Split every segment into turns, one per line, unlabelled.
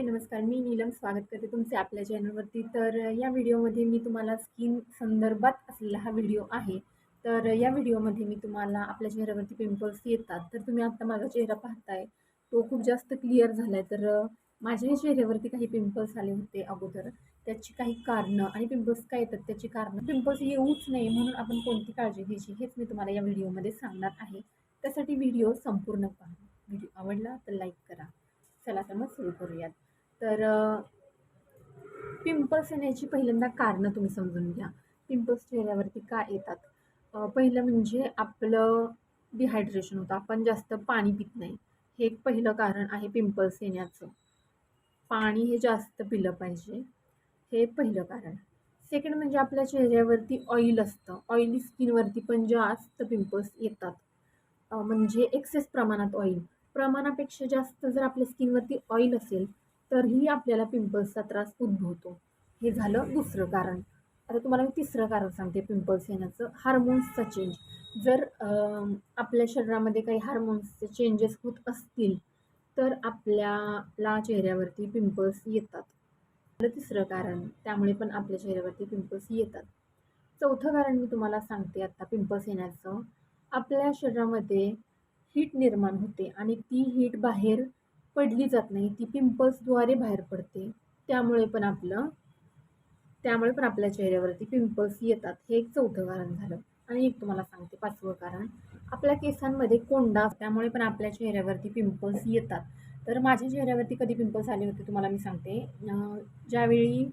हाय नमस्कार. मी नीलम स्वागत करते तुमचे आपल्या चॅनलवरती. तर या व्हिडिओमध्ये मी तुम्हाला स्किन संदर्भात असलेला हा व्हिडिओ आहे. तर या व्हिडिओमध्ये मी तुम्हाला आपल्या चेहऱ्यावरती पिंपल्स येतात. तर तुम्ही आता माझा चेहरा पाहताय, तो खूप जास्त क्लिअर झालाय. तर माझ्याही चेहऱ्यावरती काही पिंपल्स आले होते अगोदर. त्याची काही कारणं आणि पिंपल्स का येतात त्याची कारणं, पिंपल्स येऊच नये म्हणून आपण कोणती काळजी घ्यायची हेच मी तुम्हाला या व्हिडिओमध्ये सांगणार आहे. त्यासाठी व्हिडिओ संपूर्ण पहा. व्हिडिओ आवडला तर लाईक करा. चला तर मग सुरू करूयात. तर पिंपल्स येण्याची पहिल्यांदा कारणं तुम्ही समजून घ्या. पिंपल्स चेहऱ्यावरती का येतात? पहिलं म्हणजे आपलं डिहायड्रेशन होतं. आपण जास्त पाणी पित नाही. हे एक पहिलं कारण आहे पिंपल्स येण्याचं. पाणी हे जास्त पिलं पाहिजे. हे पहिलं कारण. सेकंड म्हणजे आपल्या चेहऱ्यावरती ऑइल असतं. ऑइली स्किनवरती पण जास्त पिंपल्स येतात. म्हणजे एक्सेस प्रमाणात ऑइल. प्रमाणापेक्षा जास्त जर आपल्या स्किनवरती ऑइल असेल, तरीही आपल्याला पिंपल्सचा त्रास उद्भवतो. हे झालं दुसरं कारण. आता तुम्हाला मी तिसरं कारण सांगते पिंपल्स येण्याचं. हार्मोन्सचा चेंज. जर आपल्या शरीरामध्ये काही हार्मोन्सचे चेंजेस होत असतील, तर आपल्याला चेहऱ्यावरती पिंपल्स येतात. आपलं तिसरं कारण, त्यामुळे पण आपल्या चेहऱ्यावरती पिंपल्स येतात. चौथं कारण मी तुम्हाला सांगते आता पिंपल्स येण्याचं. आपल्या शरीरामध्ये हीट निर्माण होते आणि ती हीट बाहेर पडली जात नाही. ती पिंपल्सद्वारे बाहेर पडते. त्यामुळे पण आपल्या चेहऱ्यावरती पिंपल्स येतात. हे एक चौथं कारण झालं. आणि एक तुम्हाला सांगते पाचवं कारण, आपल्या केसांमध्ये कोंडा, त्यामुळे पण आपल्या चेहऱ्यावरती पिंपल्स येतात. तर माझ्या चेहऱ्यावरती कधी पिंपल्स आले होते तुम्हाला मी सांगते. ज्यावेळी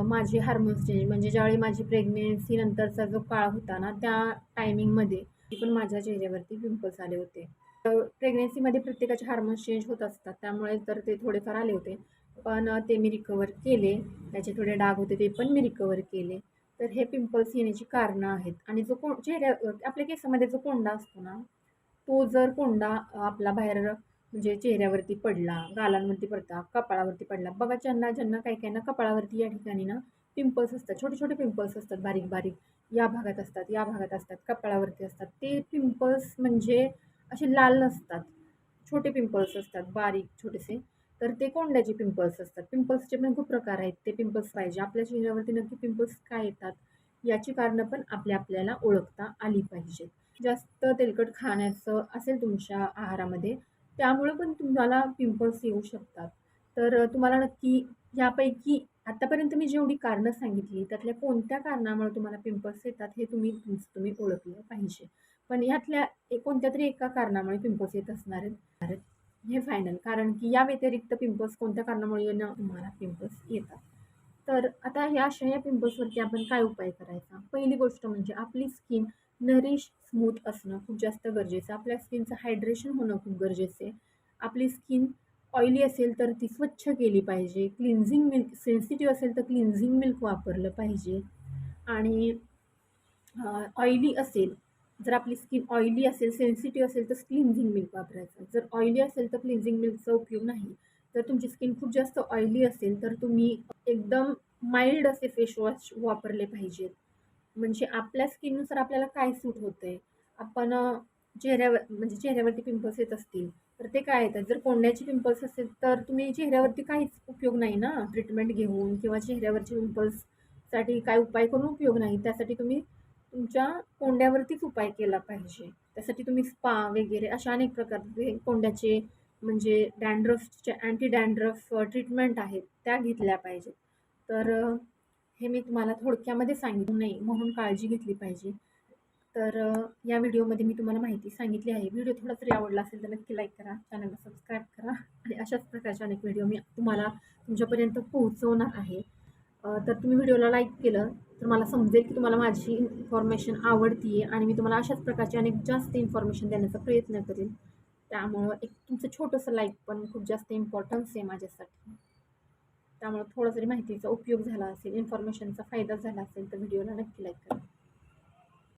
माझे हार्मोन्स चेंज, म्हणजे ज्यावेळी माझी प्रेग्नेन्सी नंतरचा जो काळ होता ना, त्या टायमिंगमध्ये पण माझ्या चेहऱ्यावरती पिंपल्स आले होते. प्रेग्नेन्सीमध्ये प्रत्येकाचे हार्मोन्स चेंज होत असतात, त्यामुळे तर ते थोडेफार आले होते. पण ते मी रिकवर केले. त्याचे थोडे डाग होते ते पण मी रिकवर केले. तर हे पिंपल्स येण्याची कारणं आहेत. आणि जो आपल्या केसामध्ये जो कोंडा असतो ना, तो जर कोंडा आपला बाहेर म्हणजे चेहऱ्यावरती पडला, गालांवरती पडला, कपाळावरती पडला. बघा ज्यांना ज्यांना काही कपाळावरती या ठिकाणी ना पिंपल्स असतात, छोटे छोटे पिंपल्स असतात, बारीक बारीक या भागात असतात, या भागात असतात, कपाळावरती असतात. ते पिंपल्स म्हणजे असे लाल नसतात, छोटे पिंपल्स असतात, बारीक छोटेसे. तर ते कोंड्याचे पिंपल्स असतात. पिंपल्सचे पण खूप प्रकार आहेत. ते पिंपल्स पाहिजे आपल्या चेहऱ्यावरती नक्की पिंपल्स का येतात याची कारणं पण आपल्याला ओळखता आली पाहिजेत. जास्त तेलकट खाण्याचं असेल तुमच्या आहारामध्ये, त्यामुळे पण तुम्हाला पिंपल्स येऊ शकतात. तर तुम्हाला नक्की यापैकी आतापर्यंत मी जेवढी कारणं सांगितली, त्यातल्या कोणत्या कारणामुळे तुम्हाला पिंपल्स येतात हे तुम्ही ओळखलं पाहिजे. पण ह्यातल्या कोणत्यातरी एका कारणामुळे पिंपल्स येत असणार आहेत हे फायनल. कारण की या व्यतिरिक्त पिंपल्स कोणत्या कारणामुळे येणं तुम्हाला पिंपल्स येतात. तर आता या पिंपल्सवरती आपण काय उपाय करायचा? पहिली गोष्ट म्हणजे आपली स्किन नरिश, स्मूथ असणं खूप जास्त गरजेचं आहे. आपल्या स्किनचं हायड्रेशन होणं खूप गरजेचं आहे. आपली स्किन ऑइली असेल तर ती स्वच्छ केली पाहिजे. क्लिन्झिंग मिल्क, सेन्सिटिव्ह असेल तर क्लिन्झिंग मिल्क वापरलं पाहिजे. आणि ऑइली असेल, जर आपली स्किन ऑइली असेल, सेन्सिटिव्ह असेल तर क्लिन्झिंग मिल्क वापरायचं. जर ऑइली असेल तर क्लिन्झिंग मिल्कचा उपयोग नाही. तर तुमची स्किन खूप जास्त ऑइली असेल तर तुम्ही एकदम माइल्ड असे फेस वॉश वापरले पाहिजेत. म्हणजे आपल्या स्किननुसार आपल्याला काय सूट होतंय. आपण चेहऱ्यावरती पिंपल्स येत असतील तर ते काय येतात. जर कोंड्याचे पिंपल्स असेल तर तुम्ही चेहऱ्यावरती काहीच उपयोग नाही ना, ट्रीटमेंट घेऊन किंवा चेहऱ्यावरचे पिंपल्ससाठी काय उपाय करून उपयोग नाही. त्यासाठी तुम्ही तुमच्या कोंड्यावरतीच उपाय केला पाहिजे. त्यासाठी तुम्ही स्पा वगैरे अशा अनेक प्रकारचे कोंड्याचे म्हणजे डॅन्ड्रफचे अँटी डॅन्ड्रफ ट्रीटमेंट आहेत, त्या घेतल्या पाहिजेत. तर हे मी तुम्हाला थोडक्यामध्ये सांगितलं नाही म्हणून काळजी घेतली पाहिजे. तर या व्हिडिओमध्ये मी तुम्हाला माहिती सांगितली आहे. व्हिडिओ थोडा जरी आवडला असेल तर नक्की लाईक करा, चॅनलला सबस्क्राईब करा आणि अशाच प्रकारचे अनेक व्हिडिओ मी तुम्हाला तुमच्यापर्यंत पोहोचवणार आहे. तर तुम्ही व्हिडिओला लाईक केलं तर मला समजेल की तुम्हाला माझी इन्फॉर्मेशन आवडती आहे आणि मी तुम्हाला अशाच प्रकारचे अनेक जास्त इन्फॉर्मेशन देण्याचा प्रयत्न करेन. त्यामुळं एक तुमचं छोटंसं लाईक पण खूप जास्त इम्पॉर्टन्स आहे माझ्यासाठी. त्यामुळे थोडा जरी माहितीचा उपयोग झाला असेल, इन्फॉर्मेशनचा फायदा झाला असेल तर व्हिडिओला नक्की लाईक करा.